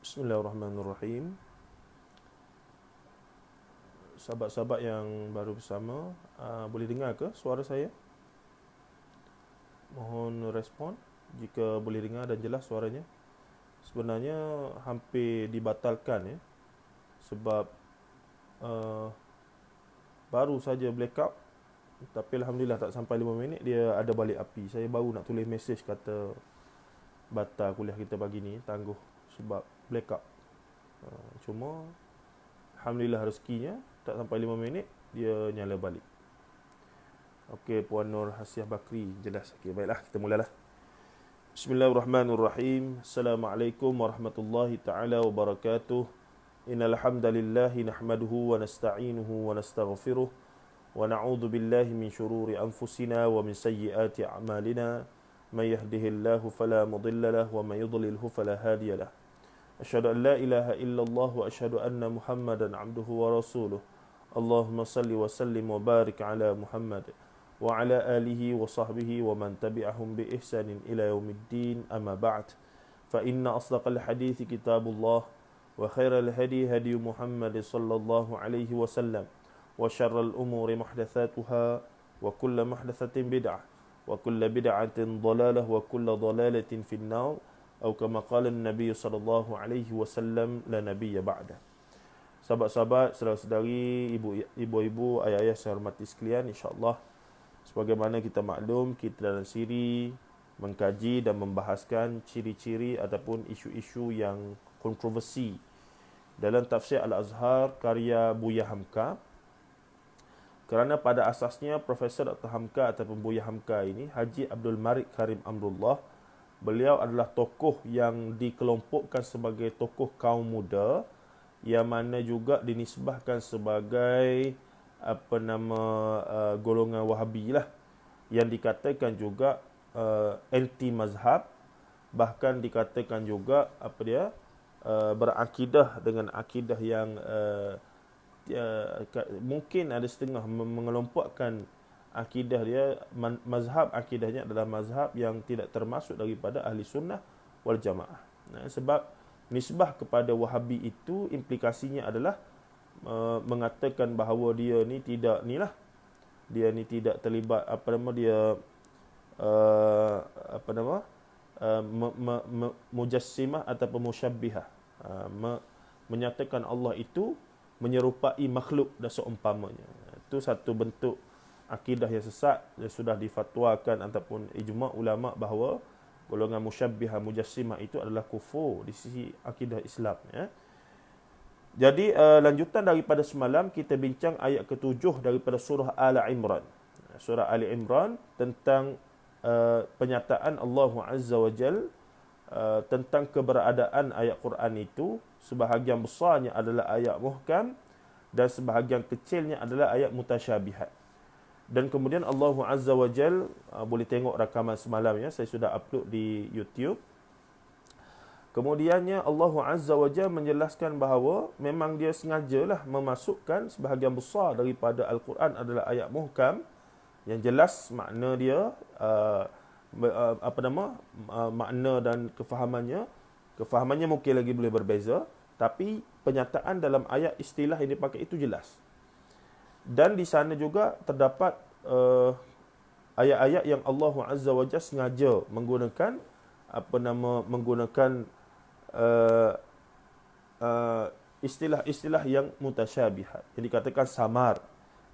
Bismillahirrahmanirrahim. Sahabat-sahabat yang baru bersama, boleh dengar ke suara saya? Mohon respon jika boleh dengar dan jelas suaranya. Sebenarnya hampir dibatalkan ya, sebab baru saja blackout, tapi Alhamdulillah tak sampai 5 minit dia ada balik api. Saya baru nak tulis mesej kata batal kuliah kita pagi ni, tangguh sebab blackout. Cuma Alhamdulillah rezekinya tak sampai 5 minit dia nyala balik. Okey, Puan Nur Hasiah Bakri jelas. Okey, baiklah kita mulalah. Bismillahirrahmanirrahim. Assalamualaikum warahmatullahi taala wabarakatuh. Innal hamdalillah nahmaduhu wa nasta'inuhu wa nastaghfiruh wa na'udzu billahi min shururi anfusina wa min sayyiati a'malina. May yahdihillahu fala mudilla lahu wa may yudlilhu fala hadiya lahu. Asyhadu an la ilaha illallah wa asyhadu anna Muhammadan abduhu wa rasuluh. Allahumma salli wa sallim wa barik ala Muhammad wa ala alihi wa sahbihi wa man tabi'ahum bi ihsanin ila yaumiddin, amma ba'd. Fa inna asdaqal hadithi kitabullah wa khairal hadi hadi Muhammad sallallahu alaihi wasallam wa syarral umuri muhdatsatuha wa kullu muhdatsatin bid'ah wa kullu bid'atin dhalalah wa kullu dhalalatin finnar. Atau kama qala Nabi sallallahu alaihi wasallam, la nabiyya ba'da. Sahabat-sahabat, saudara-saudari, ibu-ibu, ayah-ayah saya hormati sekalian, insya-Allah sebagaimana kita maklum, kita dalam siri mengkaji dan membahaskan ciri-ciri ataupun isu-isu yang kontroversi dalam tafsir Al-Azhar karya Buya Hamka. Kerana pada asasnya Profesor Dr. Hamka ataupun Buya Hamka ini, Haji Abdul Malik Karim Amrullah, beliau adalah tokoh yang dikelompokkan sebagai tokoh kaum muda, yang mana juga dinisbahkan sebagai golongan Wahabi lah, yang dikatakan juga anti mazhab, bahkan dikatakan juga berakidah dengan akidah yang mungkin ada setengah mengelompokkan akidah dia, mazhab akidahnya adalah mazhab yang tidak termasuk daripada ahli sunnah wal jamaah. Sebab nisbah kepada Wahabi itu implikasinya adalah mengatakan bahawa dia ni tidak terlibat mujassimah ataupun musyabbihah, menyatakan Allah itu menyerupai makhluk dan seumpamanya. Itu satu bentuk akidah yang sesat yang sudah difatwakan ataupun ijma' ulama' bahawa golongan musyabbihah mujassimah itu adalah kufur di sisi akidah Islam ya. Jadi lanjutan daripada semalam kita bincang ayat ke-7 daripada surah Al-Imran. Surah Al-Imran tentang penyataan Allah Azza wa Jal tentang keberadaan ayat Quran itu. Sebahagian besarnya adalah ayat muhkam dan sebahagian kecilnya adalah ayat mutasyabihat. Dan kemudian Allah Azza wa Jal, boleh tengok rakaman semalam ya, saya sudah upload di YouTube. Kemudiannya Allah Azza wa Jal menjelaskan bahawa memang dia sengajalah memasukkan sebahagian besar daripada Al-Quran adalah ayat muhkam, yang jelas makna dia, makna dan kefahamannya mungkin lagi boleh berbeza, tapi penyataan dalam ayat istilah yang dipakai itu jelas. Dan di sana juga terdapat ayat-ayat yang Allah Azza wa Jalla sengaja menggunakan istilah-istilah yang mutasyabihat, yang dikatakan samar,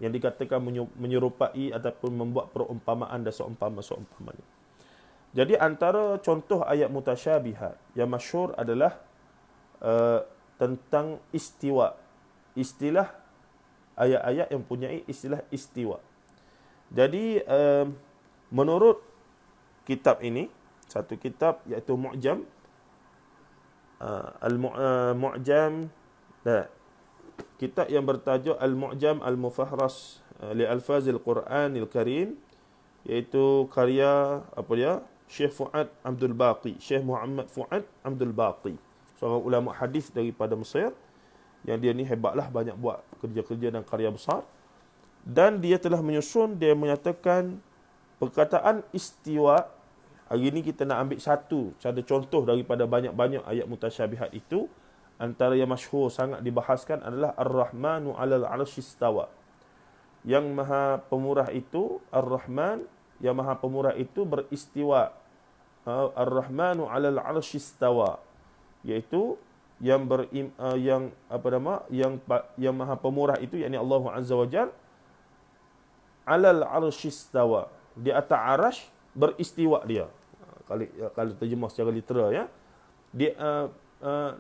yang dikatakan menyerupai ataupun membuat perumpamaan dan seumpama-seumpamanya. Jadi antara contoh ayat mutasyabihat yang masyhur adalah tentang istiwa. Istilah ayat-ayat yang mempunyai istilah istiwa. Jadi menurut kitab ini, satu kitab iaitu Mu'jam Al-Mu'jam, kitab yang bertajuk Al-Mu'jam Al-Mufahras li Alfazil Quranil Karim, iaitu karya Syekh Fuad Abdul Baqi, Syekh Muhammad Fuad Abdul Baqi, seorang ulama hadis daripada Mesir, yang dia ni hebatlah, banyak buat kerja-kerja dan karya besar. Dan dia telah menyusun, dia menyatakan perkataan istiwa. Hari ini kita nak ambil satu contoh daripada banyak-banyak ayat mutasyabihat itu, antara yang masyhur sangat dibahaskan adalah Ar-Rahmanu 'alal 'arsy istawa. Yang Maha Pemurah itu Ar-Rahman, yang Maha Pemurah itu beristiwa. Ar-Rahmanu 'alal 'arsy istawa, iaitu yang yang Maha Pemurah itu, yakni Allah Azza wa Jalla, 'alal 'arsy istawa, di atas arasy beristiwa dia. Kalau terjemah secara literal ya.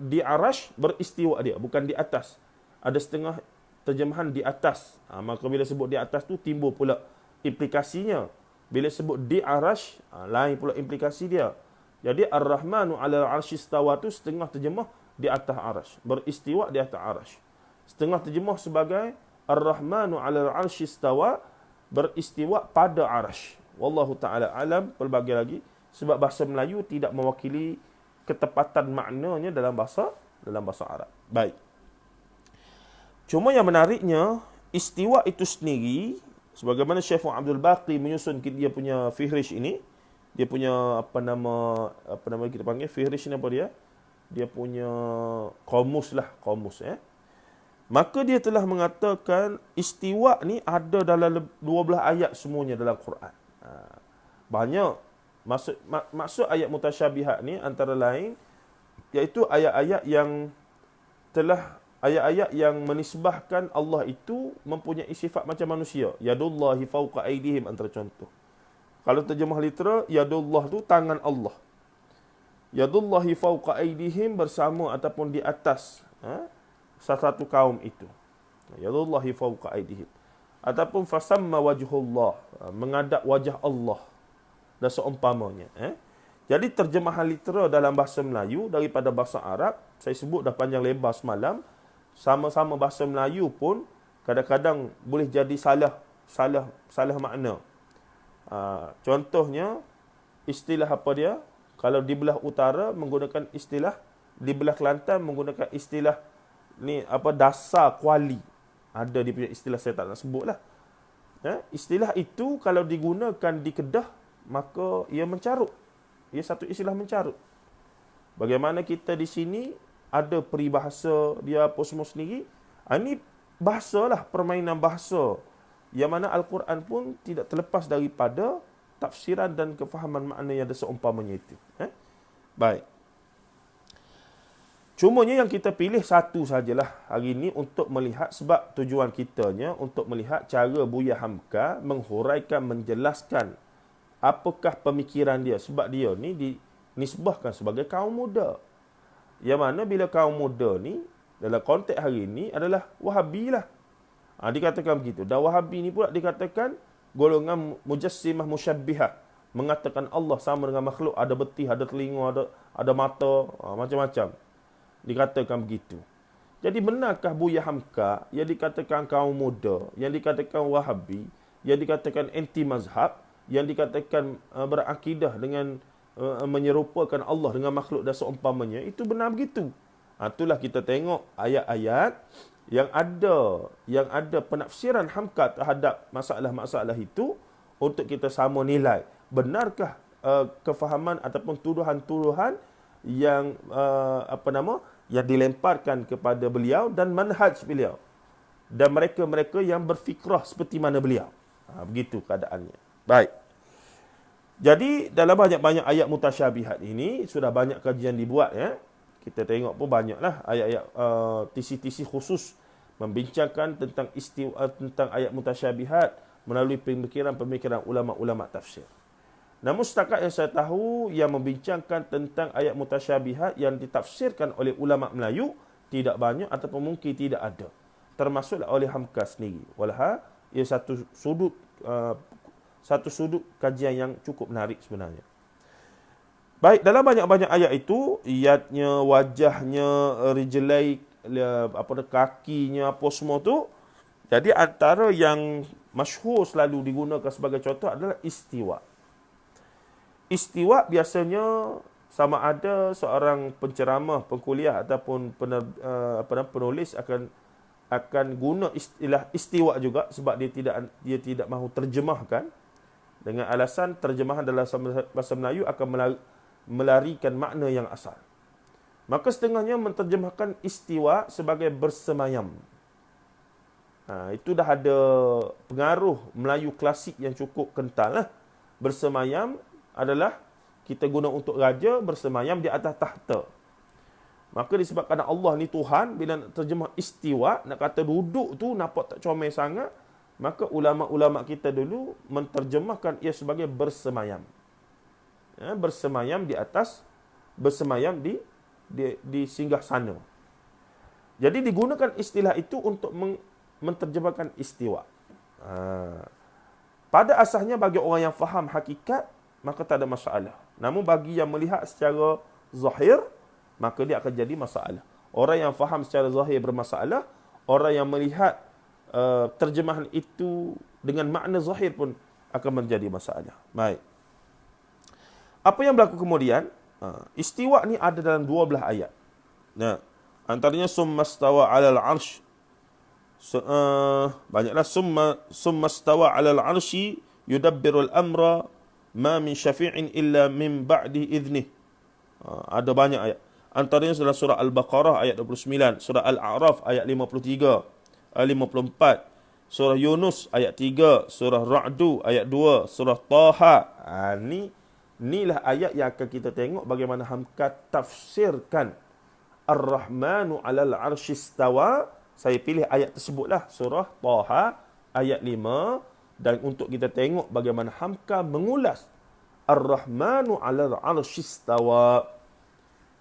Di arasy beristiwa dia, bukan di atas. Ada setengah terjemahan di atas. Maka bila sebut di atas tu timbul pula implikasinya. Bila sebut di arasy, lain pula implikasi dia. Jadi Ar-Rahmanu 'alal 'arsy istawa tu setengah terjemah di atas arasy, beristiwa di atas arasy. Setengah terjemah sebagai Ar-Rahmanu 'alal 'arsy istawa, beristiwa pada arasy. Wallahu taala alam. Pelbagai lagi sebab bahasa Melayu tidak mewakili ketepatan maknanya dalam bahasa Arab. Baik. Cuma yang menariknya, istiwa itu sendiri, sebagaimana Syekh Abdul Baqi menyusun dia punya fihrish ini, dia punya apa nama kita panggil fihrish ni apa dia? Dia punya kamus lah, Maka dia telah mengatakan istiwa ni ada dalam 12 ayat semuanya dalam Quran. Banyak. Maksud ayat mutasyabihat ni antara lain iaitu ayat-ayat yang menisbahkan Allah itu mempunyai sifat macam manusia. Yadullahi fawqa aydihim antara contoh. Kalau terjemah literal, yadullah tu tangan Allah. Yadullahi fawqa aydihim, bersama ataupun di atas satu kaum itu. Yadullahi fawqa aydihim. Ataupun fasamma wajhullah, menghadap wajah Allah dan seumpamanya. Jadi terjemahan literal dalam bahasa Melayu daripada bahasa Arab, saya sebut dah panjang lebar semalam, sama-sama bahasa Melayu pun kadang-kadang boleh jadi salah makna. Contohnya istilah apa dia? Kalau di belah utara menggunakan istilah, di belah Kelantan menggunakan istilah ni apa, dasar kuali. Ada dia punya istilah, saya tak nak sebutlah. Istilah itu kalau digunakan di Kedah, maka ia mencarut. Ia satu istilah mencarut. Bagaimana kita di sini ada peribahasa dia apa semua sendiri. Ini bahasalah, permainan bahasa. Yang mana Al-Quran pun tidak terlepas daripada tafsiran dan kefahaman makna yang ada seumpamanya itu. Baik. Cumanya yang kita pilih satu sajalah hari ini untuk melihat, sebab tujuan kitanya untuk melihat cara Buya Hamka menghuraikan, menjelaskan apakah pemikiran dia. Sebab dia ni dinisbahkan sebagai kaum muda. Yang mana bila kaum muda ni dalam konteks hari ini adalah Wahabi lah. Dikatakan begitu. Dan Wahabi ni pula dikatakan golongan mujassimah musyabbihah. Mengatakan Allah sama dengan makhluk. Ada betih, ada telinga, ada mata, macam-macam. Dikatakan begitu. Jadi benarkah Buya Hamka yang dikatakan kaum muda, yang dikatakan Wahabi, yang dikatakan anti mazhab, yang dikatakan berakidah dengan menyerupakan Allah dengan makhluk dan seumpamanya, itu benar begitu? Itulah kita tengok ayat-ayat yang ada penafsiran Hamka terhadap masalah-masalah itu untuk kita sama nilai. Benarkah kefahaman ataupun tuduhan-tuduhan yang yang dilemparkan kepada beliau dan manhaj beliau dan mereka-mereka yang berfikrah seperti mana beliau. Begitu keadaannya. Baik. Jadi dalam banyak-banyak ayat mutasyabihat ini sudah banyak kajian dibuat ya. Kita tengok pun banyaklah ayat-ayat tisi-tisi khusus membincangkan tentang tentang ayat mutasyabihat melalui pemikiran-pemikiran ulama-ulama tafsir. Namun setakat yang saya tahu, yang membincangkan tentang ayat mutasyabihat yang ditafsirkan oleh ulama Melayu tidak banyak ataupun mungkin tidak ada. Termasuklah oleh Hamka sendiri. Walah, ia satu sudut kajian yang cukup menarik sebenarnya. Baik, dalam banyak-banyak ayat itu, yadnya, wajahnya, rijlai, kakinya, apa semua tu. Jadi antara yang masyhur selalu digunakan sebagai contoh adalah istiwa. Istiwa biasanya sama ada seorang penceramah, pengkuliah ataupun penulis akan guna istilah istiwa juga sebab dia tidak mahu terjemahkan dengan alasan terjemahan dalam bahasa Melayu akan melarikan makna yang asal. Maka setengahnya menterjemahkan istiwa sebagai bersemayam. Itu dah ada pengaruh Melayu klasik yang cukup kental lah. Bersemayam adalah kita guna untuk raja bersemayam di atas tahta. Maka disebabkan Allah ni Tuhan, bila nak terjemah istiwa, nak kata duduk tu nampak tak comel sangat, maka ulama-ulama kita dulu menterjemahkan ia sebagai bersemayam. Bersemayam di atas, bersemayam di singgah sana. Jadi digunakan istilah itu untuk menterjemahkan istiwa. Pada asalnya bagi orang yang faham hakikat, maka tak ada masalah. Namun bagi yang melihat secara zahir, maka dia akan jadi masalah. Orang yang faham secara zahir bermasalah, orang yang melihat terjemahan itu dengan makna zahir pun akan menjadi masalah. Baik. Apa yang berlaku kemudian? Istiwa ni ada dalam 12 ayat. Nah, antaranya summa stawa 'alal 'arsy. Banyaklah summa stawa 'alal 'arsy yudabbirul amra ma min syafi'in illa min ba'di idnih. Ada banyak ayat. Antaranya adalah surah Al-Baqarah ayat 29, surah Al-A'raf ayat 53, 54, surah Yunus ayat 3, surah Ra'du ayat 2, surah Taha. Inilah ayat yang akan kita tengok bagaimana Hamka tafsirkan Ar-Rahmanu 'alal 'arsy istawa. Saya pilih ayat tersebutlah, surah Taha ayat 5, dan untuk kita tengok bagaimana Hamka mengulas Ar-Rahmanu 'alal 'arsy istawa.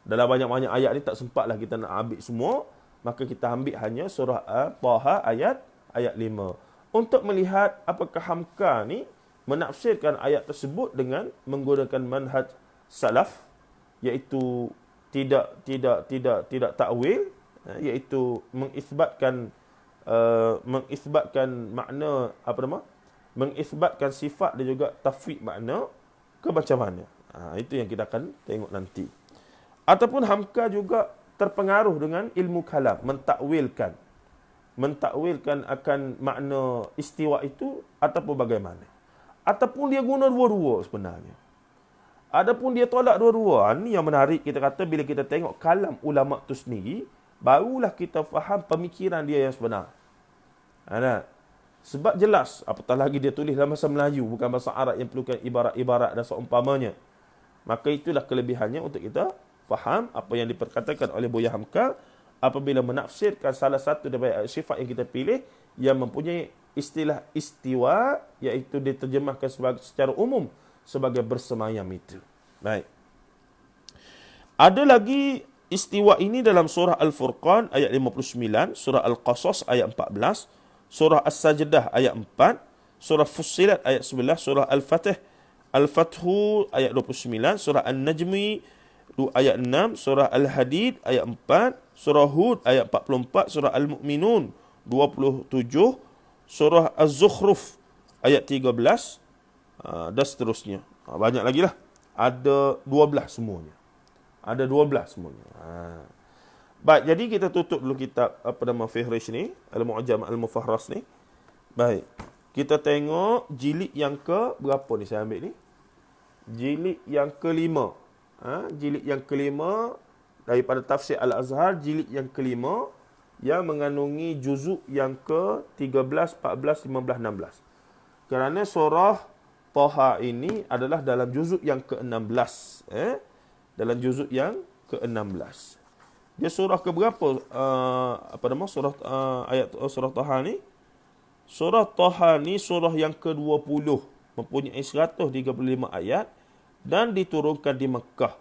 Dalam banyak-banyak ayat ni tak sempatlah kita nak ambil semua, maka kita ambil hanya surah Taha ayat 5 untuk melihat apakah Hamka ni menafsirkan ayat tersebut dengan menggunakan manhaj salaf, iaitu tidak takwil, iaitu mengisbatkan makna mengisbatkan sifat dan juga tafwid makna ke macam mana. Itu yang kita akan tengok nanti. Ataupun Hamka juga terpengaruh dengan ilmu kalam, mentakwilkan akan makna istiwa itu ataupun bagaimana. Ataupun dia guna dua-dua sebenarnya. Adapun dia tolak dua-dua. Ini yang menarik, kita kata bila kita tengok kalam ulama tu sendiri, barulah kita faham pemikiran dia yang sebenar. Sebab jelas, apatah lagi dia tulis dalam bahasa Melayu, bukan bahasa Arab yang perlukan ibarat-ibarat dan seumpamanya. Maka itulah kelebihannya untuk kita faham apa yang diperkatakan oleh Buya Hamka apabila menafsirkan salah satu daripada sifat yang kita pilih yang mempunyai istilah istiwa, iaitu diterjemahkan secara umum sebagai bersemayam itu. Baik. Ada lagi istiwa ini dalam surah Al-Furqan ayat 59, surah Al-Qasas ayat 14, surah As-Sajdah ayat 4, surah Fussilat ayat 11, surah Al-Fathu ayat 29, surah An-Najmi ayat 6, surah Al-Hadid ayat 4, surah Hud ayat 44, surah Al-Mu'minun 27, surah Az-Zukhruf ayat 13, dan seterusnya. Banyak lagi lah. Ada 12 semuanya. Baik, jadi kita tutup dulu kitab Fihrish ni, Al-Mu'jam Al-Mufarras ni. Baik. Kita tengok jilid yang ke berapa ni saya ambil ni? Jilid yang kelima. Jilid yang kelima daripada Tafsir Al-Azhar, jilid yang kelima yang mengandungi juzuk yang ke-13, 14, 15, 16. Kerana surah Taha ini adalah dalam juzuk yang ke-16. Dalam juzuk yang ke-16. Dia surah ke berapa? Surah Taha ni? Surah Taha ni surah yang ke-20. Mempunyai 135 ayat. Dan diturunkan di Mekah.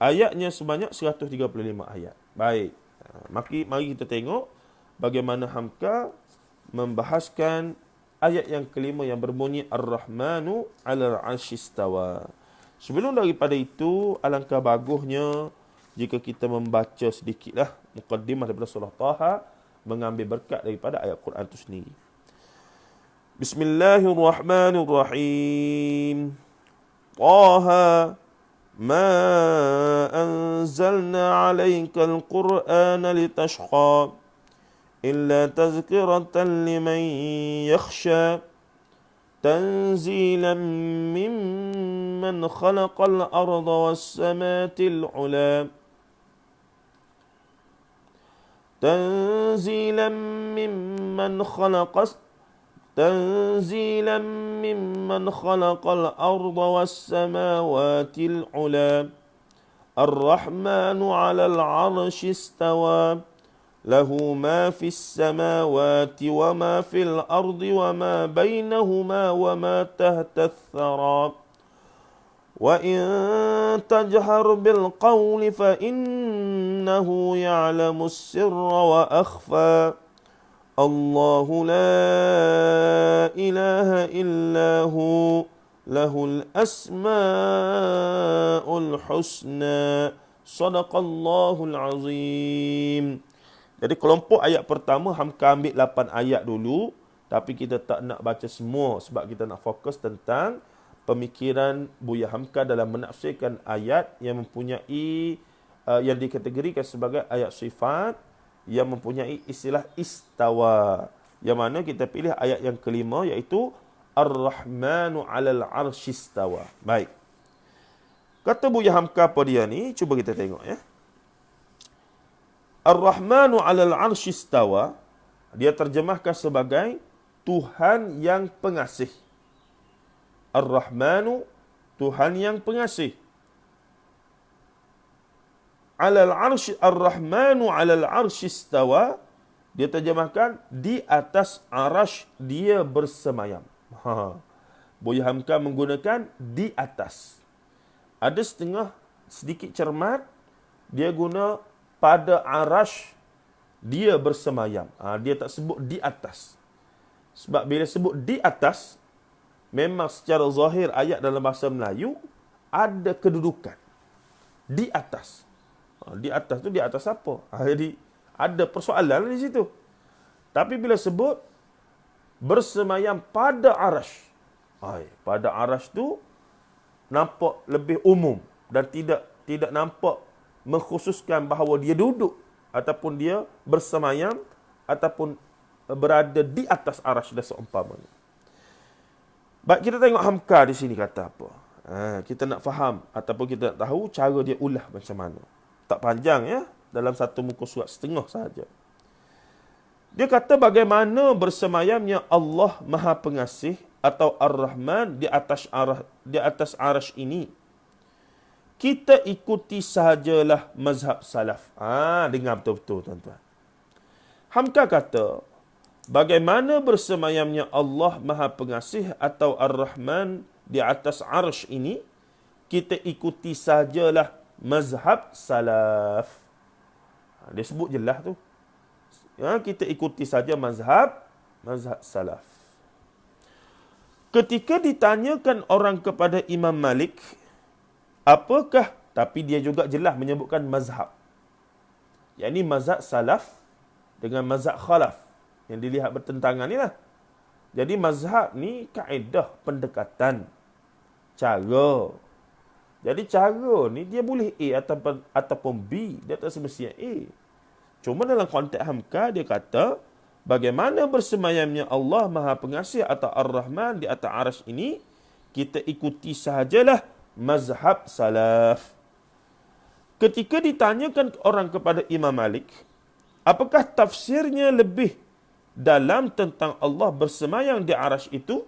Ayatnya sebanyak 135 ayat. Baik. Mari kita tengok bagaimana Hamka membahaskan ayat yang kelima yang berbunyi Ar-Rahmanu 'alal 'arsy istawa. Sebelum daripada itu, alangkah bagusnya jika kita membaca sedikitlah muqaddimah daripada surah Taha, mengambil berkat daripada ayat Quran itu sendiri. Bismillahirrahmanirrahim. Taha ma anzalna 'alaikal Qur'ana litashqa illa tazkiratan liman yakhsha tanzilan mimman khalaqal arda was samawati al-'ula تنزيلا ممن خلق تنزيلا ممن خلق الأرض والسماوات العلى الرحمن على العرش استوى له ما في السماوات وما في الأرض وما بينهما وما تحت الثرى وإن تجهر بالقول فإنه يعلم السر وأخفى الله لا إله إلا هو له الأسماء الحسنى صدق الله العظيم. Jadi kelompok ayat pertama Hamka ambil 8 ayat dulu, tapi kita tak nak baca semua sebab kita nak fokus tentang pemikiran Buya Hamka dalam menafsirkan ayat yang mempunyai yang dikategorikan sebagai ayat sifat yang mempunyai istilah istawa. Yang mana kita pilih ayat yang kelima iaitu Ar-Rahmanu 'alal 'arsy istawa. Baik. Kata Buya Hamka apa dia ni? Cuba kita tengok ya. Ar-Rahmanu 'alal 'arsy istawa, dia terjemahkan sebagai Tuhan yang pengasih. Ar-Rahmanu, Tuhan yang pengasih. 'Alal 'arsy, Ar-Rahmanu 'alal 'arsy istawa, dia terjemahkan di atas arasy dia bersemayam. Buya Hamka menggunakan di atas. Ada setengah sedikit cermat, dia guna pada arasy dia bersemayam. Dia tak sebut di atas. Sebab bila sebut di atas, memang secara zahir ayat dalam bahasa Melayu ada kedudukan. Di atas. Di atas tu di atas apa? Jadi ada persoalan di situ. Tapi bila sebut bersemayam pada arasy, pada arasy tu nampak lebih umum dan tidak nampak mengkhususkan bahawa dia duduk ataupun dia bersemayam ataupun berada di atas arasy dan seumpamanya. Baik, kita tengok Hamka di sini kata apa. Kita nak faham ataupun kita nak tahu cara dia ulah macam mana. Tak panjang ya, dalam satu muka surat setengah sahaja. Dia kata bagaimana bersemayamnya Allah Maha Pengasih atau Ar-Rahman di atas arasy ini. Kita ikuti sahajalah mazhab salaf. Dengar betul-betul tuan-tuan. Hamka kata, bagaimana bersemayamnya Allah Maha Pengasih atau Ar-Rahman di atas arasy ini, kita ikuti sahajalah mazhab salaf. Dia sebut jelas tu. Kita ikuti saja mazhab salaf. Ketika ditanyakan orang kepada Imam Malik, apakah, tapi dia juga jelas menyebutkan mazhab. Yang ini mazhab salaf dengan mazhab khalaf. Yang dilihat bertentangan ni lah. Jadi mazhab ni kaedah pendekatan. Cara. Jadi cara ni dia boleh A ataupun B. Dia tak semestinya A. Cuma dalam konteks Hamka dia kata, bagaimana bersemayamnya Allah Maha Pengasih atau Ar-Rahman di atas arasy ini, kita ikuti sahajalah mazhab salaf. Ketika ditanyakan orang kepada Imam Malik, apakah tafsirnya lebih dalam tentang Allah bersemayam di arasy itu?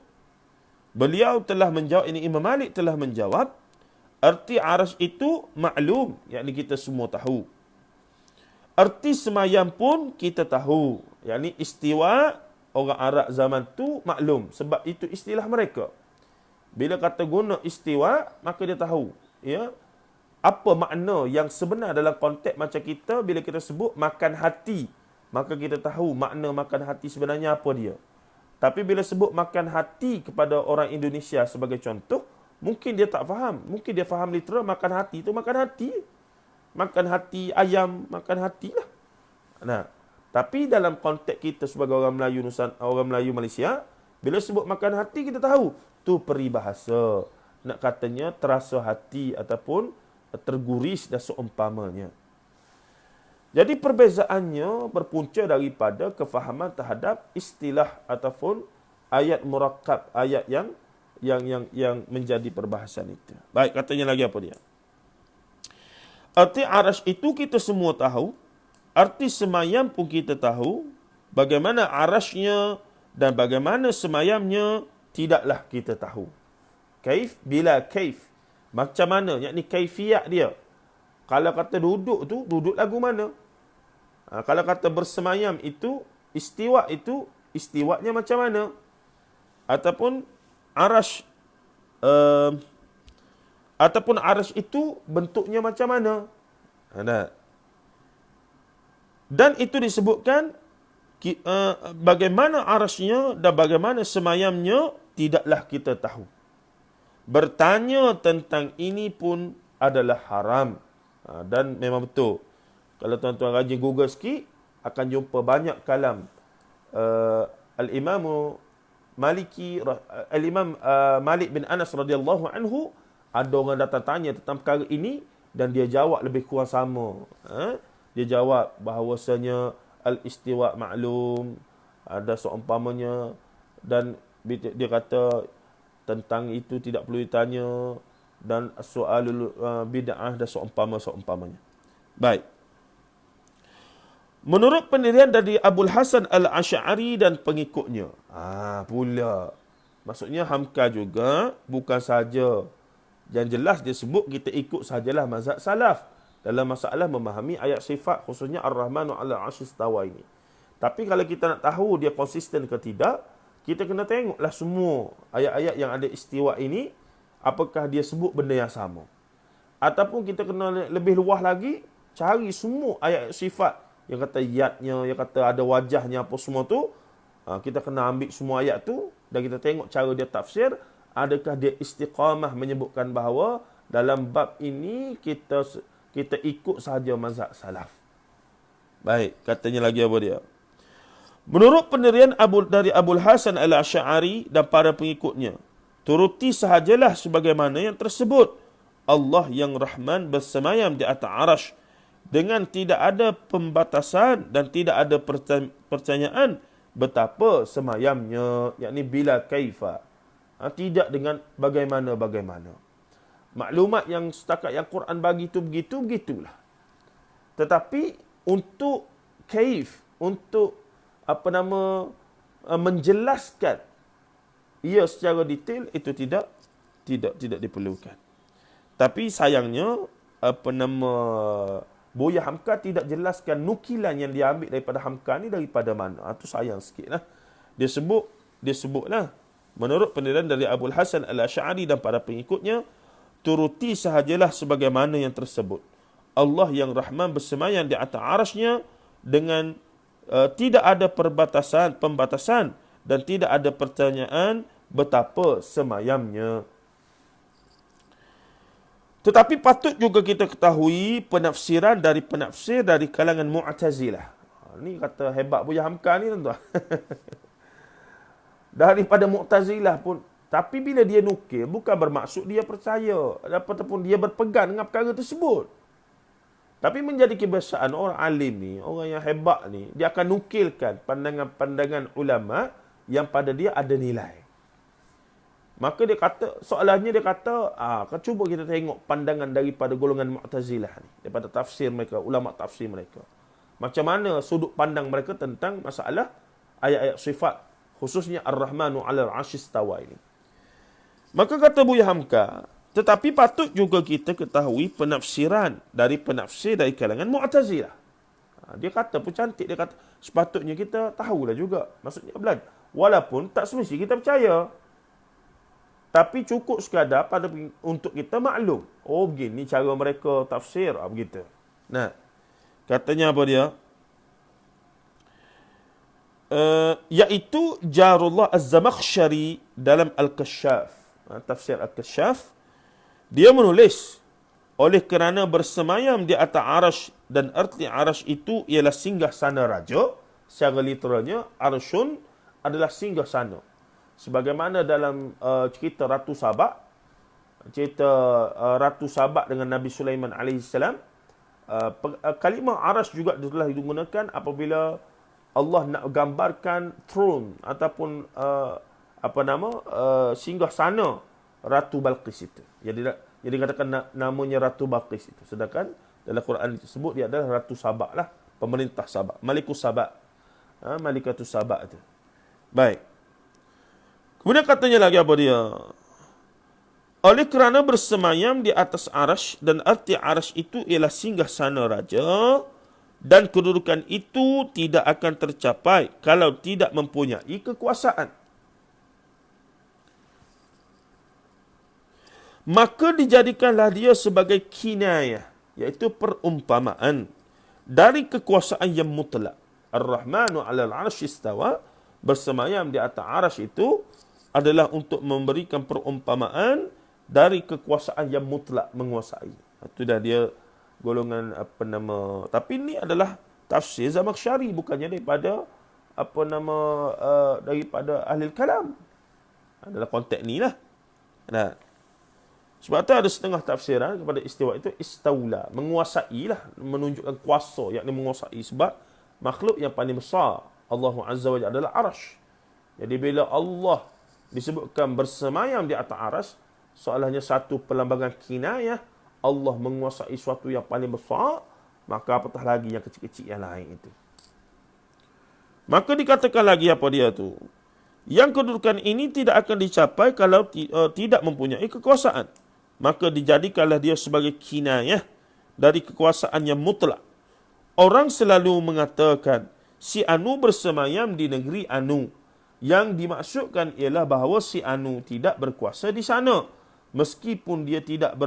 Beliau telah menjawab, ini Imam Malik telah menjawab, arti arasy itu maklum, yakni kita semua tahu. Arti semayam pun kita tahu, yakni istiwa, orang Arab zaman tu maklum sebab itu istilah mereka. Bila kata guna istiwa, maka dia tahu ya apa makna yang sebenar dalam konteks macam kita bila kita sebut makan hati, maka kita tahu makna makan hati sebenarnya apa dia. Tapi bila sebut makan hati kepada orang Indonesia sebagai contoh, mungkin dia tak faham. Mungkin dia faham literal makan hati itu makan hati. Makan hati ayam, makan hati lah. Nah, tapi dalam konteks kita sebagai orang Melayu Malaysia, bila sebut makan hati kita tahu tu peribahasa. Nak katanya terasa hati ataupun terguris dan seumpamanya. Jadi perbezaannya berpunca daripada kefahaman terhadap istilah ataupun ayat murakkab, ayat yang menjadi perbahasan itu. Baik, katanya lagi apa dia? Arti arasy itu kita semua tahu, arti semayam pun kita tahu, bagaimana arasnya dan bagaimana semayamnya tidaklah kita tahu. Kaif bila kaif. Macam mana? Yakni kaifiyat dia. Kalau kata duduk tu, duduk lagu mana? Kalau kata bersemayam itu, istiwanya macam mana? Ataupun arash, ataupun arash itu bentuknya macam mana? Dan itu disebutkan bagaimana arashnya dan bagaimana semayamnya tidaklah kita tahu. Bertanya tentang ini pun adalah haram. Dan memang betul. Kalau tuan-tuan rajin Google sikit, akan jumpa banyak kalam Al-Imam Malik bin Anas radhiyallahu anhu. Ada orang datang tanya tentang perkara ini dan dia jawab lebih kurang sama. Dia jawab bahawasanya al-istiwa maklum, ada seumpamanya, dan dia kata tentang itu tidak perlu ditanya, dan soalul bid'ah dan seumpamanya. Baik. Menurut pendirian dari Abul Hasan Al-Asy'ari dan pengikutnya. Pula. Maksudnya Hamka juga bukan saja. Yang jelas dia sebut kita ikut sajalah mazhab salaf dalam masalah memahami ayat sifat, khususnya Ar-Rahmanu 'ala 'arsy istawa ini. Tapi kalau kita nak tahu dia konsisten ke tidak, kita kena tengoklah semua ayat-ayat yang ada istiwa ini, apakah dia sebut benda yang sama. Ataupun kita kena lebih luas lagi, cari semua ayat sifat yang kata yadnya, yang kata ada wajahnya, apa semua tu. Kita kena ambil semua ayat tu dan kita tengok cara dia tafsir. Adakah dia istiqamah menyebutkan bahawa dalam bab ini kita ikut sahaja mazhab salaf. Baik, katanya lagi apa dia? Menurut pendirian dari Abul Hasan Al-Asy'ari dan para pengikutnya, turuti sahajalah sebagaimana yang tersebut. Allah yang Rahman bersemayam di atas arasy dengan tidak ada pembatasan dan tidak ada pertanyaan betapa semayamnya, yakni bila kaifa. Tidak dengan bagaimana-bagaimana. Maklumat yang setakat yang Quran bagi itu begitulah. Tetapi untuk kaif, untuk menjelaskan ia secara detail, itu tidak diperlukan. Tapi sayangnya Buya Hamka tidak jelaskan nukilan yang diambil daripada Hamka ni daripada mana. Itu sayang sikitlah. Dia sebutlah menurut pendirian dari Abul Hasan Al-Asy'ari dan para pengikutnya, turuti sahajalah sebagaimana yang tersebut. Allah yang Rahman bersemayam di atas arasy-Nya dengan tidak ada pembatasan dan tidak ada pertanyaan betapa semayamnya. Tetapi patut juga kita ketahui penafsiran dari penafsir dari kalangan Mu'tazilah. Ni kata hebat Buya Hamka ni tuan-tuan. Daripada Mu'tazilah pun. Tapi bila dia nukil, bukan bermaksud dia percaya ataupun dia berpegang dengan perkara tersebut. Tapi menjadi kebiasaan orang alim ni, orang yang hebat ni, dia akan nukilkan pandangan-pandangan ulama yang pada dia ada nilai. Maka dia kata, soalannya dia kata, cuba kita tengok pandangan daripada golongan Mu'tazilah ni, daripada tafsir mereka, ulama tafsir mereka. Macam mana sudut pandang mereka tentang masalah ayat-ayat sifat, khususnya Ar-Rahmanu 'ala 'arsy istawa ini. Maka kata Buya Hamka, tetapi patut juga kita ketahui penafsiran dari penafsir dari kalangan Mu'tazilah. Dia kata pun cantik, dia kata sepatutnya kita tahulah juga. Maksudnya belajar. Walaupun tak semesti kita percaya. Tapi cukup sekadar untuk kita maklum. Oh begini cara mereka tafsir. Begitu. Nah, katanya apa dia? Iaitu Jarullah Az-Zamakhsyari dalam Al-Kashaf. Tafsir Al-Kashaf. Dia menulis, oleh kerana bersemayam di atas arasy dan arti arasy itu ialah singgah sana raja, secara literalnya arsyun adalah singgah sana. Sebagaimana dalam cerita Ratu Sabak, Ratu Sabak dengan Nabi Sulaiman AS, kalimah arasy juga telah digunakan apabila Allah nak gambarkan throne ataupun singgah sana Ratu Balqis itu. Jadi katakan namanya Ratu Balqis itu. Sedangkan dalam Quran disebut dia adalah Ratu Sabak lah. pemerintah Sabak, Malikus Sabak. Malikatus Sabak tu. Baik. Kemudian katanya lagi apa dia? Oleh kerana bersemayam di atas arash, dan arti arash itu ialah singgah sana raja, dan kedudukan itu tidak akan tercapai kalau tidak mempunyai kekuasaan. Maka dijadikanlah dia sebagai kinayah, iaitu perumpamaan dari kekuasaan yang mutlak. Ar-Rahmanu 'alal 'arsy istawa, bersemayam di atas arash itu adalah untuk memberikan perumpamaan dari kekuasaan yang mutlak menguasai. Itu dah dia golongan tapi ini adalah tafsir Zamakhsyari, bukannya daripada daripada ahli kalam. Adalah konteks ni lah. Nah, sebab tu ada setengah tafsiran kepada istiwa itu istaula, menguasai lah, menunjukkan kuasa, yakni menguasai, sebab makhluk yang paling besar Allah Azza wa Jalla adalah arash. Jadi bila Allah disebutkan bersemayam di atas arash, soalnya satu perlambangan kinayah Allah menguasai sesuatu yang paling besar, maka apatah lagi yang kecil-kecil yang lain itu. Maka dikatakan lagi apa dia tu? Yang kedudukan ini tidak akan dicapai kalau tidak mempunyai kekuasaan. Maka dijadikanlah dia sebagai kinayah dari kekuasaan yang mutlak. Orang selalu mengatakan si Anu bersemayam di negeri Anu. Yang dimaksudkan ialah bahawa si Anu tidak berkuasa di sana, meskipun dia tidak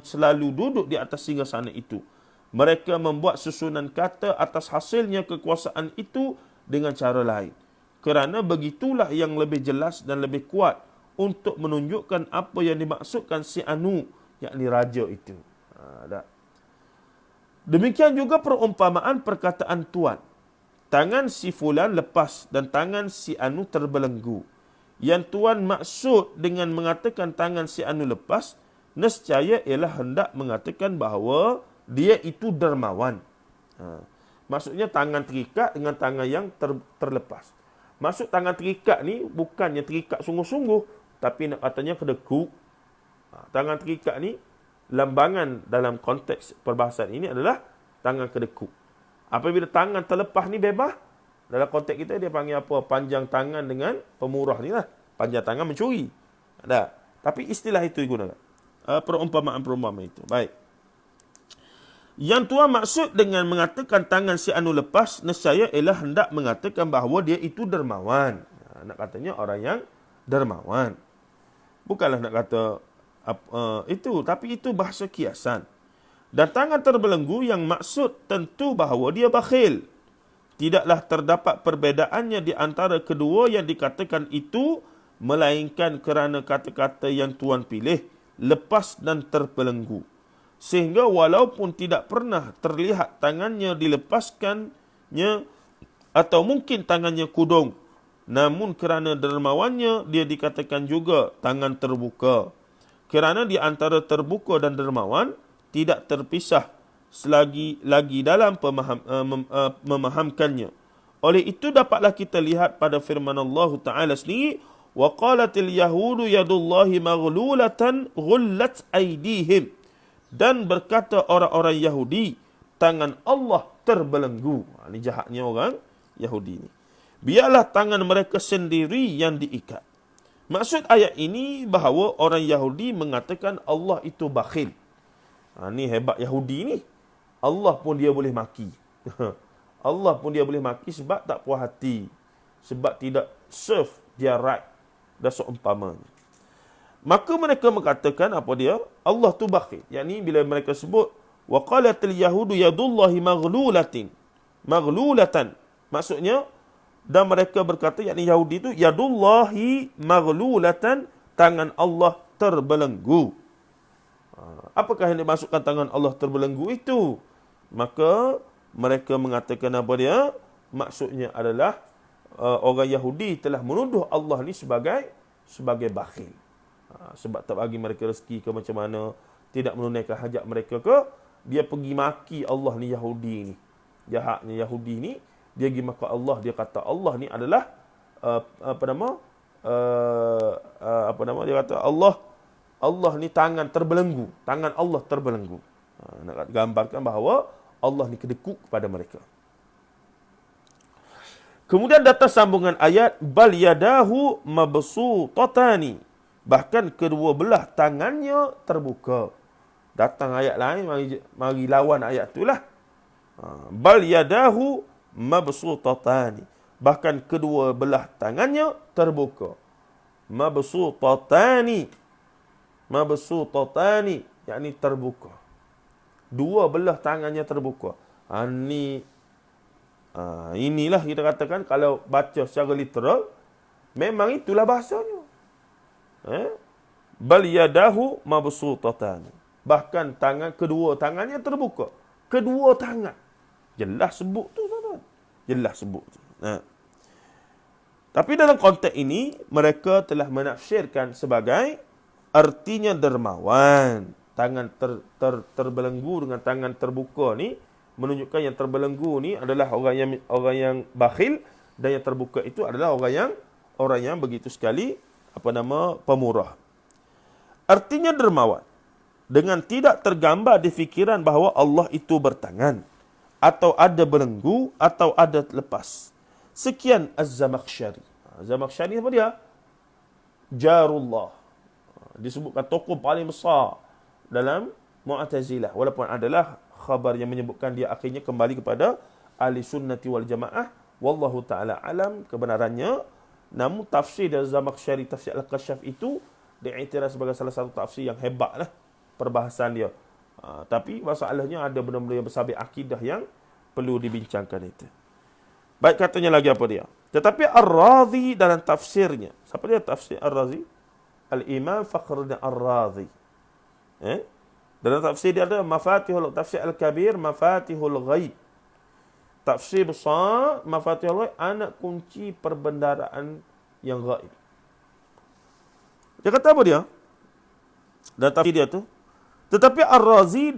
selalu duduk di atas singgasana itu. Mereka membuat susunan kata atas hasilnya kekuasaan itu dengan cara lain. Kerana begitulah yang lebih jelas dan lebih kuat untuk menunjukkan apa yang dimaksudkan si Anu, yakni raja itu. Demikian juga perumpamaan perkataan Tuan. Tangan si fulan lepas dan tangan si Anu terbelenggu. Yang Tuan maksud dengan mengatakan tangan si Anu lepas, nescaya ialah hendak mengatakan bahawa dia itu dermawan. Maksudnya tangan terikat dengan tangan yang terlepas. Maksud tangan terikat ni bukannya terikat sungguh-sungguh, tapi nak katanya kedekut. Tangan terikat ni, lambangan dalam konteks perbahasan ini adalah tangan kedekut. Apabila tangan terlepas ni bebas, dalam konteks kita dia panggil apa? Panjang tangan dengan pemurah ni lah. Panjang tangan mencuri. Ada. Tapi istilah itu digunakan. Perumpamaan-perumpamaan itu. Baik. Yang Tuan maksud dengan mengatakan tangan si Anu lepas, nescaya ialah hendak mengatakan bahawa dia itu dermawan. Nak katanya orang yang dermawan. Bukanlah nak kata itu, tapi itu bahasa kiasan. Dan tangan terbelenggu yang maksud tentu bahawa dia bakhil. Tidaklah terdapat perbedaannya di antara kedua yang dikatakan itu, melainkan kerana kata-kata yang Tuan pilih, lepas dan terbelenggu. Sehingga walaupun tidak pernah terlihat tangannya dilepaskannya, atau mungkin tangannya kudung, namun kerana dermawannya, dia dikatakan juga tangan terbuka. Kerana di antara terbuka dan dermawan, tidak terpisah selagi lagi dalam memahamkannya. Oleh itu dapatlah kita lihat pada firman Allah Ta'ala sendiri, wa qalatil yahudu yadullahi maghlulatan ghullat aydihim, dan berkata orang-orang Yahudi, tangan Allah terbelenggu. Ini jahatnya orang Yahudi ni. Biarlah tangan mereka sendiri yang diikat. Maksud ayat ini bahawa orang Yahudi mengatakan Allah itu bakhil. Ni hebat Yahudi ni. Allah pun dia boleh maki. Allah pun dia boleh maki sebab tak puas hati. Sebab tidak serve dia right. Dan seumpamanya. Maka mereka mengatakan apa dia? Allah tu bakhil. Yakni bila mereka sebut wa qalatil yahudu yadullahi maghlulatan. Maksudnya, dan mereka berkata, yakni Yahudi itu, yadullahi maghlulatan, tangan Allah terbelenggu. Apakah yang dimaksudkan tangan Allah terbelenggu itu? Maka mereka mengatakan apa dia? Maksudnya adalah orang Yahudi telah menuduh Allah ni sebagai bakhil. Sebab tak bagi mereka rezeki ke macam mana, tidak menunaikan hajat mereka ke, dia pergi maki Allah ni Yahudi ni. Jahatnya Yahudi ni, dia pergi maki Allah, dia kata Allah ni adalah dia kata Allah ni tangan terbelenggu, tangan Allah terbelenggu. Nak gambarkan bahawa Allah ni kedekut kepada mereka. Kemudian datang sambungan ayat bal yadahu mabsutatani. Bahkan kedua belah tangannya terbuka. Datang ayat lain mari lawan ayat itulah. Bal yadahu mabsutatani. Bahkan kedua belah tangannya terbuka. Mabsutatani. Mabsutatani, yakni terbuka. Dua belah tangannya terbuka. Inilah kita katakan kalau baca secara literal, memang itulah bahasanya. Bal yadahu mabsutatan. Bahkan kedua tangannya terbuka. Kedua tangan. Jelas sebut tu, tuan-tuan. Jelas sebut tu. Tapi dalam konteks ini, mereka telah menafsirkan sebagai artinya dermawan. Tangan terbelenggu dengan tangan terbuka ni menunjukkan yang terbelenggu ni adalah orang yang bakhil, dan yang terbuka itu adalah orang yang begitu sekali pemurah. Artinya dermawan dengan tidak tergambar di fikiran bahawa Allah itu bertangan atau ada belenggu atau ada lepas. Sekian Az-Zamakhsyari. Az-Zamakhsyari apa dia? Jarullah. Disebutkan tokoh paling besar dalam Mu'tazilah, walaupun adalah khabar yang menyebutkan dia akhirnya kembali kepada ahli sunnati wal jamaah. Wallahu ta'ala alam kebenarannya. Namun tafsir dari Zamakhsyari, tafsir Al-Kashaf itu diiktiraf sebagai salah satu tafsir yang hebat lah perbahasan dia. Tapi masalahnya ada benda-benda yang bersabit akidah yang perlu dibincangkan itu. Baik, katanya lagi apa dia? Tetapi Ar-Razi dalam tafsirnya. Siapa dia tafsir Ar-Razi? Al-Imam Fakhruddin Ar-Razi. Dalam tafsir dia ada tafsir Al-Kabir, Mafatihul Ghaib. Tafsir besar, Mafatihul Ghaib, anak kunci perbendaraan yang gaib. Dia kata apa dia? Dalam tafsir dia tu. Tetapi Ar-Razi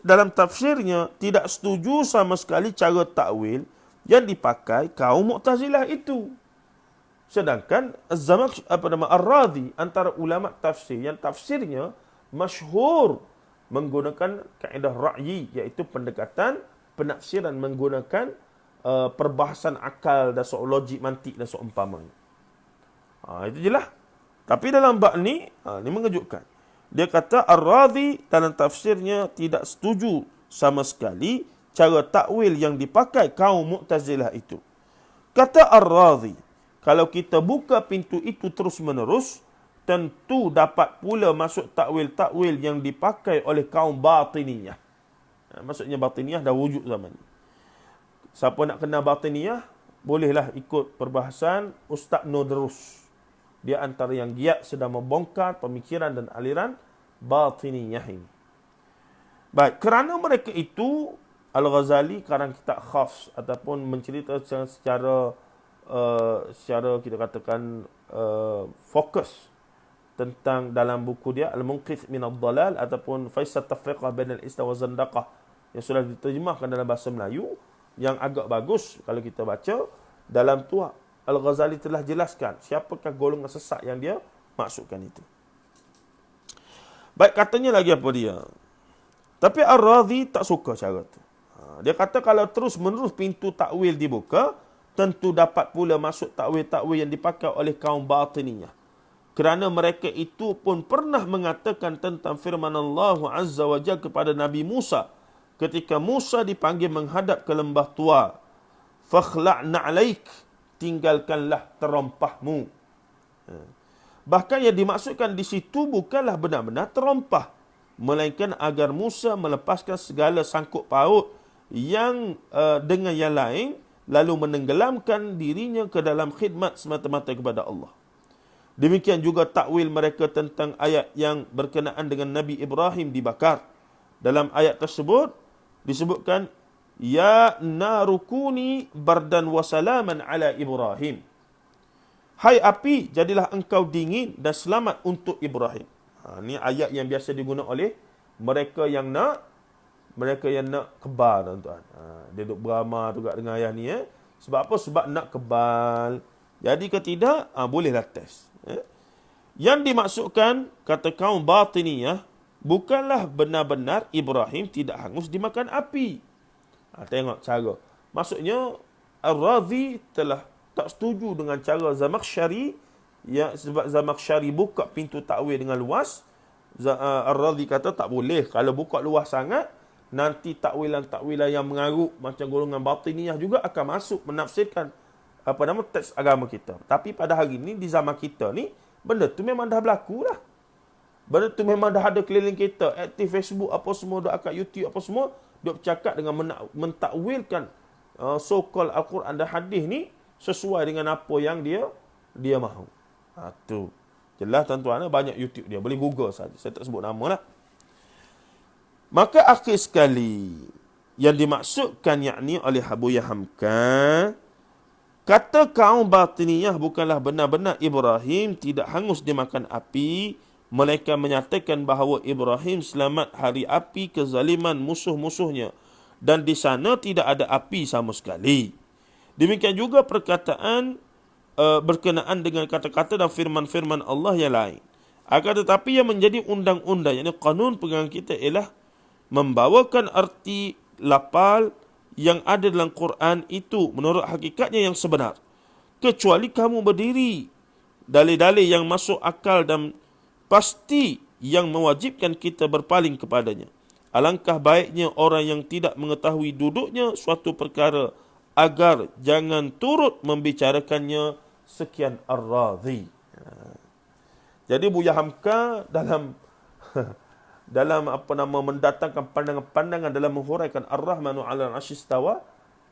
dalam tafsirnya tidak setuju sama sekali cara takwil yang dipakai kaum Mu'tazilah itu. Sedangkan Ar-Razi antara ulama tafsir yang tafsirnya masyhur menggunakan kaedah ra'yi, iaitu pendekatan penafsiran menggunakan perbahasan akal dan soal logik, mantik dan seumpama. Itu jelas. Tapi dalam bab ni, ni mengejutkan. Dia kata Ar-Razi dalam tafsirnya tidak setuju sama sekali cara takwil yang dipakai kaum Mu'tazilah itu. Kata Ar-Razi, kalau kita buka pintu itu terus-menerus, tentu dapat pula masuk takwil-takwil yang dipakai oleh kaum batiniyah. Maksudnya batiniyah dah wujud zaman ni. Siapa nak kenal batiniyah, bolehlah ikut perbahasan Ustaz Nodrus. Dia antara yang giat sedang membongkar pemikiran dan aliran batiniyah ini. Baik, kerana mereka itu, Al-Ghazali karang kitab khas ataupun menceritakan secara kita katakan fokus tentang dalam buku dia Al-Munqidh min ad-Dhalal ataupun Faisal Tafriqah bain al-Islam wa Zandaqah yang sudah diterjemahkan dalam bahasa Melayu, yang agak bagus kalau kita baca. Dalam tu Al-Ghazali telah jelaskan siapakah golongan sesat yang dia maksudkan itu. Baik, katanya lagi apa dia? Tapi Ar-Razi tak suka cara tu. Dia kata kalau terus-menerus pintu takwil dibuka, tentu dapat pula masuk takwil-takwil yang dipakai oleh kaum batiniyah. Kerana mereka itu pun pernah mengatakan tentang firman Allah Azza wa Jalla kepada Nabi Musa ketika Musa dipanggil menghadap ke lembah Tua. Fakhla'na 'alaik, tinggalkanlah terompahmu. Bahkan yang dimaksudkan di situ bukanlah benar-benar terompah, melainkan agar Musa melepaskan segala sangkut paut yang dengan yang lain, lalu menenggelamkan dirinya ke dalam khidmat semata-mata kepada Allah. Demikian juga takwil mereka tentang ayat yang berkenaan dengan Nabi Ibrahim dibakar. Dalam ayat tersebut disebutkan, Ya narukuni bardan wa salaman ala Ibrahim. Hai api, jadilah engkau dingin dan selamat untuk Ibrahim. Ini ayat yang biasa digunakan oleh mereka yang nak kebal, tuan-tuan. Dia duduk beramah juga dengan ayat ni. Sebab apa? Sebab nak kebal. Jadi ke tidak, bolehlah test. Yang dimaksudkan, kata kaum batiniyah, bukanlah benar-benar Ibrahim tidak hangus dimakan api. Tengok cara. Maksudnya, Ar-Razi telah tak setuju dengan cara Zamakhsyari, ya, sebab Zamakhsyari buka pintu takwil dengan luas. Ar-Razi kata tak boleh. Kalau buka luas sangat, nanti takwilan-takwilan yang mengarut macam golongan batiniyah juga akan masuk menafsirkan teks agama kita. Tapi pada hari ni, di zaman kita ni, benda tu memang dah berlaku lah. Benda tu memang dah ada keliling kita. Aktif Facebook apa semua, duk kat YouTube apa semua, duk bercakap dengan mentakwilkan so-called Al-Quran dan hadis ni sesuai dengan apa yang dia mahu. Tu. Jelas tuan-tuan, banyak YouTube dia. Boleh Google saja. Saya tak sebut nama lah. Maka akhir sekali, yang dimaksudkan yakni oleh Buya Hamka, kata kaum batiniyah bukanlah benar-benar Ibrahim tidak hangus dimakan api. Mereka menyatakan bahawa Ibrahim selamat hari api kezaliman musuh-musuhnya. Dan di sana tidak ada api sama sekali. Demikian juga perkataan berkenaan dengan kata-kata dan firman-firman Allah yang lain. Akan tetapi yang menjadi undang-undang, yakni kanun pegangan kita ialah membawakan arti lafal yang ada dalam Quran itu menurut hakikatnya yang sebenar. Kecuali kamu berdiri dalil-dalil yang masuk akal dan pasti yang mewajibkan kita berpaling kepadanya. Alangkah baiknya orang yang tidak mengetahui duduknya suatu perkara agar jangan turut membicarakannya. Sekian Ar-Razi. Jadi Buya Hamka dalam mendatangkan pandangan-pandangan dalam menghuraikan Ar-Rahmanu 'alal 'arsy istawa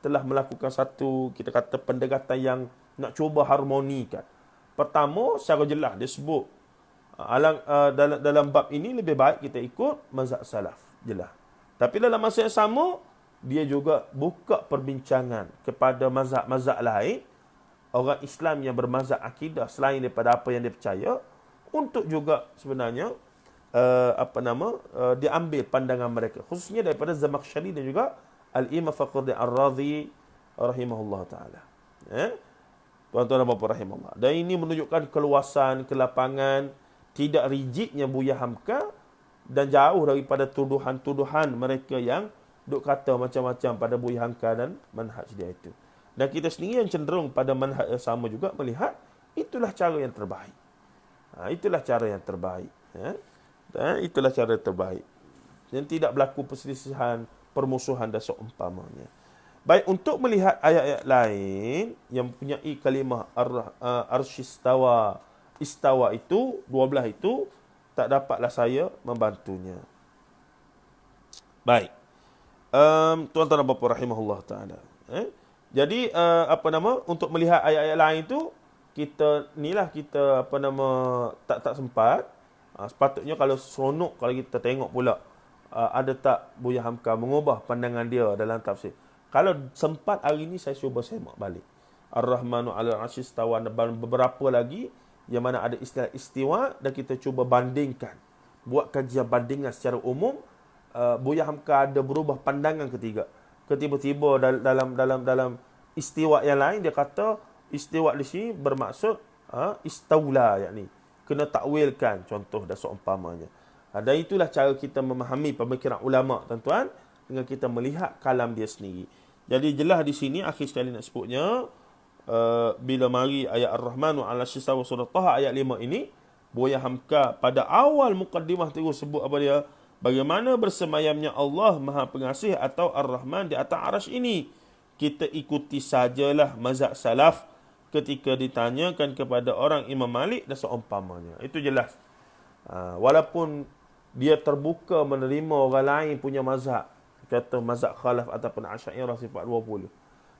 telah melakukan satu, kita kata, pendekatan yang nak cuba harmonikan. Pertama, secara jelas dia sebut dalam bab ini lebih baik kita ikut mazhab salaf, jelas. Tapi dalam masa yang sama dia juga buka perbincangan kepada mazhab-mazhab lain, orang Islam yang bermazhab akidah selain daripada apa yang dia percaya, untuk juga sebenarnya diambil pandangan mereka, khususnya daripada Zamakhsyari dan juga Al-Imam Fakhruddin Ar-Razi rahimahullah ta'ala. Tuan-tuan dan puan-puan rahimahullah. Dan ini menunjukkan keluasan, kelapangan, tidak rigidnya Buya Hamka, dan jauh daripada tuduhan-tuduhan mereka yang duk kata macam-macam pada Buya Hamka dan manhaj dia itu. Dan kita sendiri yang cenderung pada manhaj yang sama juga melihat itulah cara yang terbaik. Itulah cara yang terbaik. Itulah cara terbaik. Dan tidak berlaku perselisihan, permusuhan dan seumpamanya. Baik, untuk melihat ayat-ayat lain yang mempunyai kalimah arsyistawa, istawa itu, 12 itu, tak dapatlah saya membantunya. Baik. Tuan-tuan dan puan-puan rahimahullah ta'ala. Jadi, untuk melihat ayat-ayat lain itu, kita tak sempat. Sepatutnya kalau seronok, kalau kita tengok pula, ada tak Buya Hamka mengubah pandangan dia dalam tafsir. Kalau sempat hari ini, saya cuba semak balik. Ar-Rahmanu 'alal 'arsy istawa, dan beberapa lagi yang mana ada istilah istiwa, dan kita cuba bandingkan. Buat kajian bandingan secara umum. Buya Hamka ada berubah pandangan ketiga. Tiba-tiba dalam istiwa yang lain, dia kata istiwa di sini bermaksud istaula, yakni kena takwilkan, contoh dan seumpamanya. Dan itulah cara kita memahami pemikiran ulama, tuan-tuan, dengan kita melihat kalam dia sendiri. Jadi jelas di sini, akhir sekali nak sebutnya, bila mari ayat Ar-Rahmanu 'alal 'arsy istawa surah Taha ayat 5 ini, Buya Hamka pada awal mukaddimah terus sebut apa dia? Bagaimana bersemayamnya Allah Maha Pengasih atau Ar-Rahman di atas arasy ini. Kita ikuti sajalah mazhab salaf ketika ditanyakan kepada orang Imam Malik dan seumpamanya. Itu jelas. Walaupun dia terbuka menerima orang lain punya mazhab, kata mazhab khalaf ataupun Asy'ariyah sifat 20.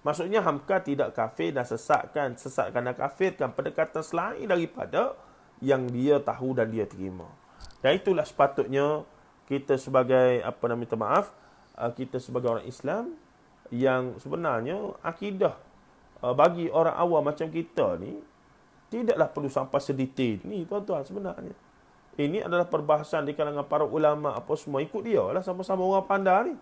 Maksudnya Hamka tidak kafir dan sesatkan dan kafirkan pendekatan selain daripada yang dia tahu dan dia terima. Dan itulah sepatutnya kita sebagai kita sebagai orang Islam yang sebenarnya akidah bagi orang awam macam kita ni tidaklah perlu sampai sedetail ni, tuan-tuan. Sebenarnya ini adalah perbahasan di kalangan para ulama apa semua, ikut dia lah, sama-sama orang pandai ni.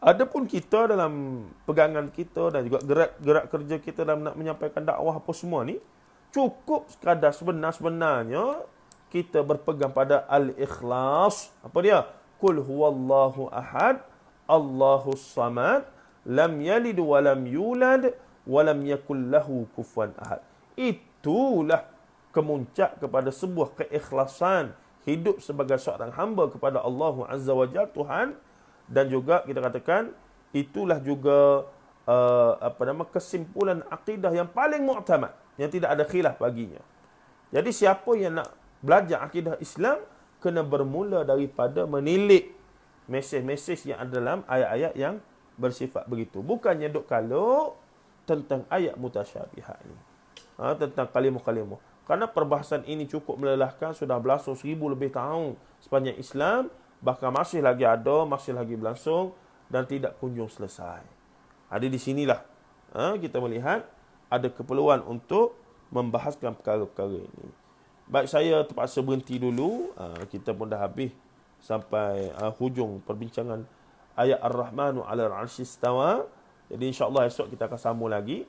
Adapun kita dalam pegangan kita dan juga gerak kerja kita dalam nak menyampaikan dakwah apa semua ni, cukup sekadar sebenarnya kita berpegang pada al-ikhlas. Apa dia? Qul huwallahu ahad, Allahus samad, lam yalid wa lam yulad wa lam yakul lahu kufuwan ahad. Itulah kemuncak kepada sebuah keikhlasan hidup sebagai seorang hamba kepada Allah Azza wa Jalla Tuhan, dan juga kita katakan itulah juga kesimpulan akidah yang paling muktamad, yang tidak ada khilaf baginya. Jadi siapa yang nak belajar akidah Islam kena bermula daripada menilik mesej-mesej yang ada dalam ayat-ayat yang bersifat begitu. Bukannya duk kalau tentang ayat mutasyabihat ni. Tentang kalimah-kalimah. Karena perbahasan ini cukup melelahkan, sudah berlangsung 1000 lebih tahun sepanjang Islam, bahkan masih lagi ada, masih lagi berlangsung dan tidak kunjung selesai. Ada di sinilah kita melihat ada keperluan untuk membahaskan perkara-perkara ini. Baik, saya terpaksa berhenti dulu. Kita pun dah habis sampai hujung perbincangan ayat Ar-Rahmanu 'alal 'arsy istawa. Jadi insya-Allah esok kita akan sambung lagi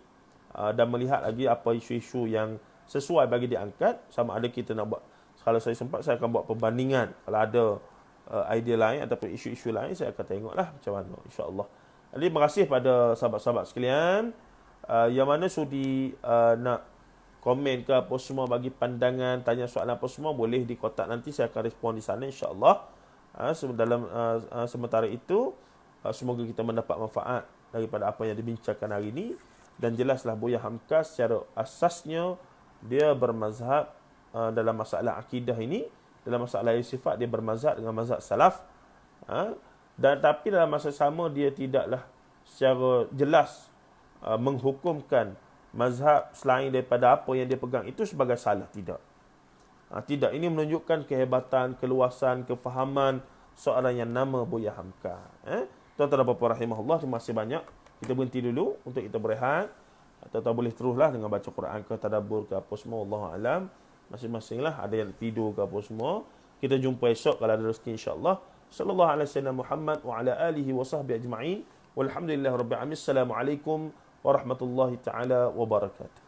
dan melihat lagi apa isu-isu yang sesuai bagi diangkat. Sama ada kita nak buat, kalau saya sempat saya akan buat perbandingan. Kalau ada idea lain ataupun isu-isu lain, saya akan tengoklah macam mana, insya-Allah. Jadi terima kasih pada sahabat-sahabat sekalian yang mana sudi nak komen ke apa semua, bagi pandangan, tanya soalan apa semua, boleh di kotak nanti, saya akan respon di sana insya-Allah. Dalam sementara itu, semoga kita mendapat manfaat daripada apa yang dibincangkan hari ini. Dan jelaslah Buya Hamka secara asasnya dia bermazhab dalam masalah akidah ini, dalam masalah sifat dia bermazhab dengan mazhab salaf. Dan tapi dalam masa sama dia tidaklah secara jelas menghukumkan mazhab selain daripada apa yang dia pegang itu sebagai salah. Tidak. Ini menunjukkan kehebatan, keluasan, kefahaman seorang yang nama Buya Hamka. Tuan-tuan dan puan-puan rahimahullah, terima kasih banyak. Kita berhenti dulu untuk kita berehat. Atau boleh teruslah dengan baca Quran ke tadabbur ke apa semua, wallahu alam. Masing-masing lah, ada yang tidur ke apa semua. Kita jumpa esok kalau ada rezeki insya-Allah. Sallallahu alaihi wasallam Muhammad wa ala alihi wa sahbihi ajma'in. Walhamdulillahirabbil alamin. Assalamualaikum warahmatullahi taala wabarakatuh.